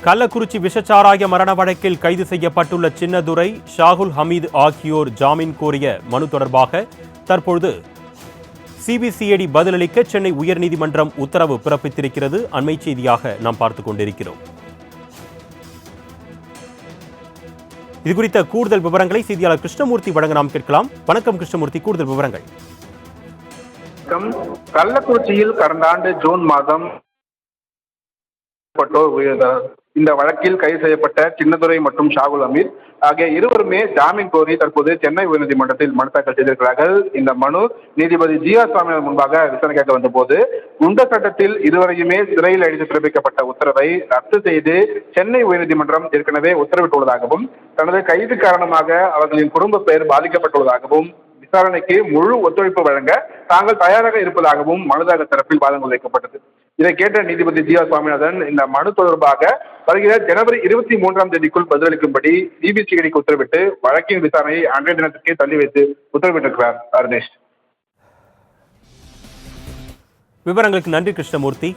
கள்ளக்குறிச்சி விஷச்சாராய மரண வழக்கில் கைது செய்யப்பட்டுள்ள சின்னதுரை, ஷாகுல் ஹமீது ஆகியோர் ஜாமீன் கோரிய மனு தொடர்பாக தற்பொழுது சிபிசிஐடி பதிலளிக்க சென்னை உயர்நீதிமன்றம் உத்தரவு பிறப்பித்திருக்கிறது. அண்மை செய்தியாக நாம் பார்த்துக் கொண்டிருக்கிறோம். இதுகுறித்த கூடுதல் விவரங்களை செய்தியாளர் கிருஷ்ணமூர்த்தி வழங்க நாம் கேட்கலாம். வணக்கம் கிருஷ்ணமூர்த்தி, கூடுதல் விவரங்கள். கள்ளக்குறிச்சியில் கடந்த ஆண்டு ஜூன் மாதம் இந்த வழக்கில் கைது செய்யப்பட்ட சின்னதுரை மற்றும் ஷாகுல் ஹமீத் ஆகிய இருவருமே ஜாமீன் கோரி தற்போது சென்னை உயர்நீதிமன்றத்தில் மனு தாக்கல் செய்திருக்கிறார்கள். இந்த மனு நீதிபதி ஜி.ஆர். சுவாமிநாதன் முன்பாக விசாரணை கேட்க வந்த போது குண்டர் சட்டத்தில் இருவரையுமே சிறையில் அடைத்து பிறப்பிக்கப்பட்ட உத்தரவை ரத்து செய்து சென்னை உயர்நீதிமன்றம் ஏற்கனவே உத்தரவிட்டுள்ளதாகவும், தனது கைது காரணமாக அவர்களின் குடும்ப பெயர் பாதிக்கப்பட்டுள்ளதாகவும், விசாரணைக்கு முழு ஒத்துழைப்பு வழங்க தாங்கள் தயாராக இருப்பதாகவும் மனுதாரர் தரப்பில் வாதங்கள் வைக்கப்பட்டது. இதை கேட்ட நீதிபதி ஜி.ஆர். சுவாமிநாதன் இந்த மனு தொடர்பாக வருகிற ஜனவரி 23ஆம் தேதிக்குள் பதிலளிக்கும்படி சிபிசிஐடிக்கு உத்தரவிட்டு வழக்கின் விசாரணையை அன்றைய தினத்திற்கே தள்ளி வைத்து உத்தரவிட்டிருக்கிறார். அருணேஷ், விவரங்களுக்கு நன்றி கிருஷ்ணமூர்த்தி.